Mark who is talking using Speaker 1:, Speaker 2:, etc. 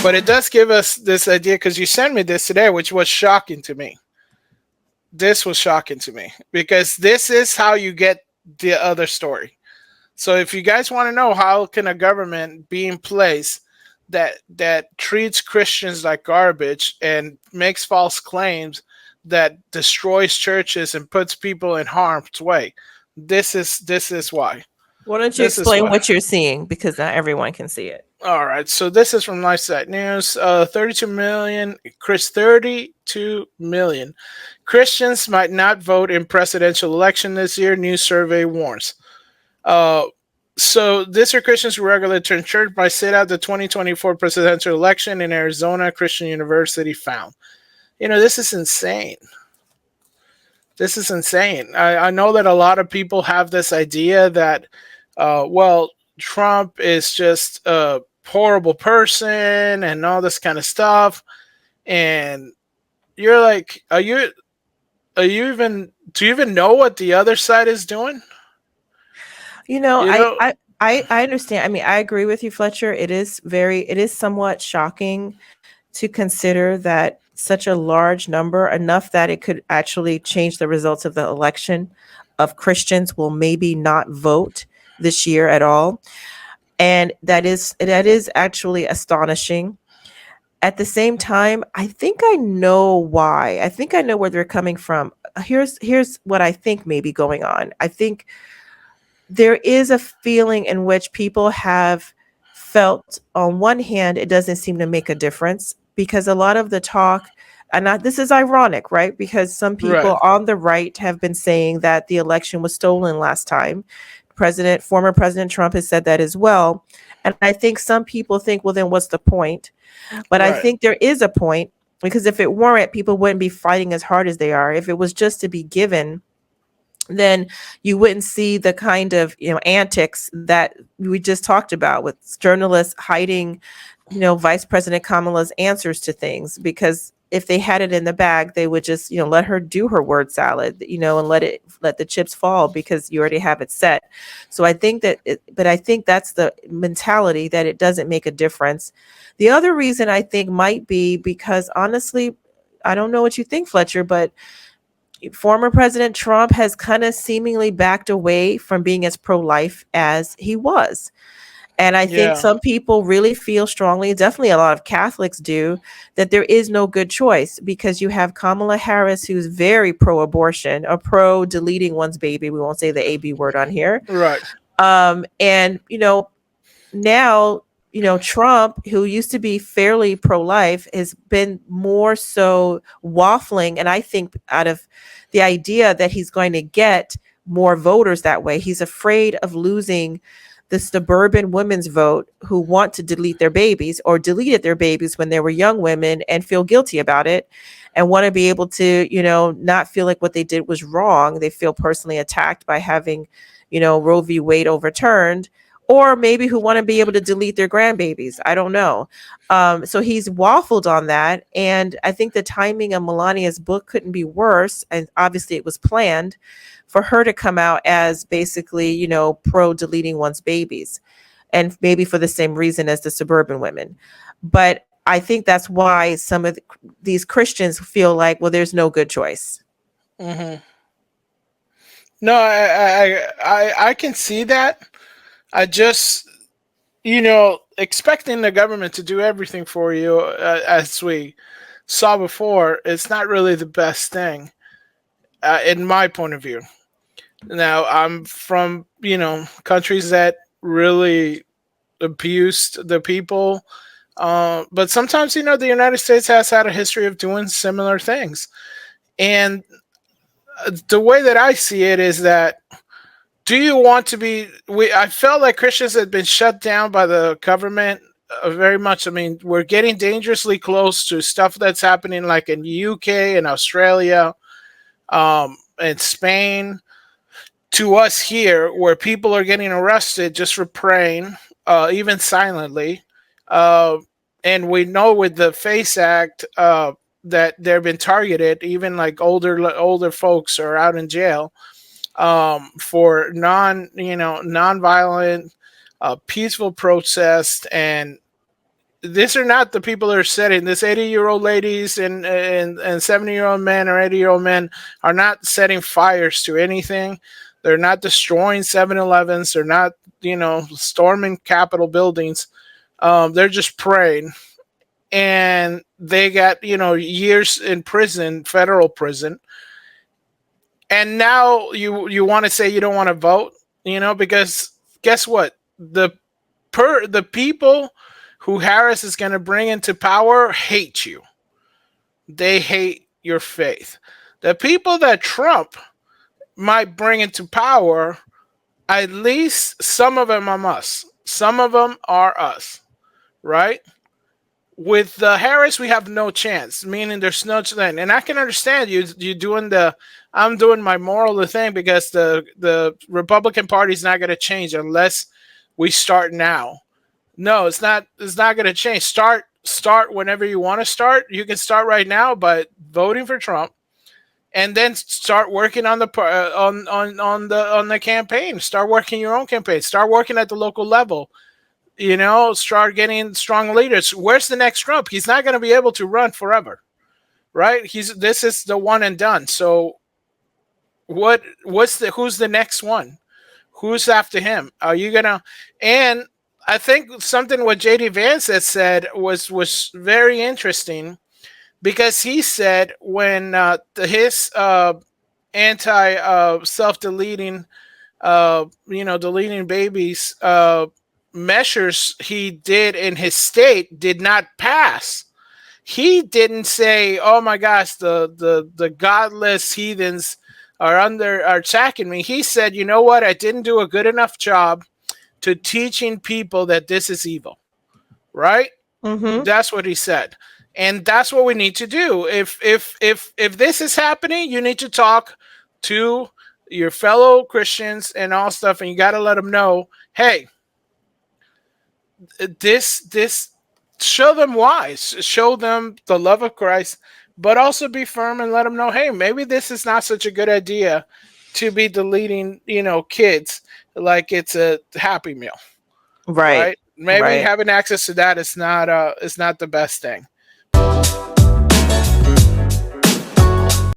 Speaker 1: But it does give us this idea because you sent me this today, which was shocking to me. This was shocking to me because this is how you get the other story. So if you guys want to know how can a government be in place that treats Christians like garbage and makes false claims that destroys churches and puts people in harm's way, this is why.
Speaker 2: Why don't you
Speaker 1: This is
Speaker 2: explain
Speaker 1: why.
Speaker 2: what you're seeing? Because not everyone can see it.
Speaker 1: All right, so this is from LifeSite News. 32 million, 32 million Christians might not vote in presidential election this year. New survey warns. Uh, so these are Christians who regularly turn church by sit out the 2024 presidential election in Arizona. Christian University found. This is insane. This is insane. I know that a lot of people have this idea that, well, Trump is just a horrible person and all this kind of stuff. And you're like, are you even, do you even know what the other side is doing?
Speaker 2: You know,
Speaker 1: You know,
Speaker 2: I understand. I mean, I agree with you, Fletcher. It is somewhat shocking to consider that such a large number, enough that it could actually change the results of the election, of Christians will maybe not vote this year at all. And that is actually astonishing. At the same time, I think I know why. I think I know where they're coming from. Here's what I think may be going on. I think there is a feeling in which people have felt, on one hand, it doesn't seem to make a difference because a lot of the talk, this is ironic, right? Because some
Speaker 1: right,
Speaker 2: people on the right have been saying that the election was stolen last time. Former President Trump has said that as well. And I think some people think, well, then what's the point? But I
Speaker 1: right.
Speaker 2: think there is a point, because if it weren't, people wouldn't be fighting as hard as they are. If it was just to be given, then you wouldn't see the kind of antics that we just talked about, with journalists hiding Vice President Kamala's answers to things, because if they had it in the bag, they would just let her do her word salad, and let the chips fall, because you already have it set. So I think but I think that's the mentality, that it doesn't make a difference. The other reason I think might be because, honestly, I don't know what you think, Fletcher, but former President Trump has kind of seemingly backed away from being as pro-life as he was. And I think
Speaker 1: Yeah,
Speaker 2: some people really feel strongly, definitely a lot of Catholics do, that there is no good choice, because you have Kamala Harris, who's very pro-abortion, or pro-deleting one's baby. We won't say the AB word on here.
Speaker 1: right.
Speaker 2: And, now, Trump, who used to be fairly pro-life, has been more so waffling. And I think out of the idea that he's going to get more voters that way, he's afraid of losing the suburban women's vote, who want to delete their babies, or deleted their babies when they were young women and feel guilty about it, and want to be able to, not feel like what they did was wrong. They feel personally attacked by having, Roe v. Wade overturned, or maybe who want to be able to delete their grandbabies. I don't know. So he's waffled on that. And I think the timing of Melania's book couldn't be worse. And obviously it was planned for her to come out as basically, pro deleting one's babies, and maybe for the same reason as the suburban women. But I think that's why some of these Christians feel like, well, there's no good choice.
Speaker 1: Hmm. No, I can see that. I just, expecting the government to do everything for you, as we saw before, it's not really the best thing, in my point of view. Now, I'm from, countries that really abused the people. But sometimes, the United States has had a history of doing similar things. And the way that I see it is that, do you want to be? I felt like Christians had been shut down by the government, very much. I mean, we're getting dangerously close to stuff that's happening, like in the UK and Australia, and Spain, to us here, where people are getting arrested just for praying, even silently. Uh, and we know with the Face Act, that they've been targeted. Even like older folks are out in jail, for non-violent, peaceful protest. And these are not the people that are setting this 80-year-old ladies and 70-year-old men or 80-year-old men are not setting fires to anything. They're not destroying 7-Elevens. They're not, storming Capitol buildings. They're just praying. And they got, years in prison, federal prison. And now you want to say you don't want to vote, because guess what? The people who Harris is going to bring into power hate you. They hate your faith. The people that Trump might bring into power, at least some of them are us. Some of them are us, right? With Harris, we have no chance. Meaning, there's no chance. And I can understand you doing the. I'm doing my moral thing because the Republican Party is not going to change unless we start now. No, it's not. It's not going to change. Start whenever you want to start. You can start right now by voting for Trump, and then start working on the on the campaign. Start working your own campaign. Start working at the local level. Start getting strong leaders. Where's the next Trump? He's not going to be able to run forever, right? This is the one and done. So who's the next one? Who's after him? Are you gonna? And I think something what JD Vance had said was very interesting, because he said when his anti self deleting deleting babies measures he did in his state did not pass. He didn't say, "Oh my gosh, the godless heathens are attacking me." He said, "You know what? I didn't do a good enough job to teaching people that this is evil." Right?
Speaker 2: Mm-hmm.
Speaker 1: That's what he said. And that's what we need to do. If this is happening, you need to talk to your fellow Christians and all stuff, and you got to let them know, hey, this show them why, show them the love of Christ, but also be firm and let them know, hey, maybe this is not such a good idea to be deleting, kids like it's a Happy Meal,
Speaker 2: Right.
Speaker 1: right? Maybe
Speaker 2: Right.
Speaker 1: having access to that is not the best thing.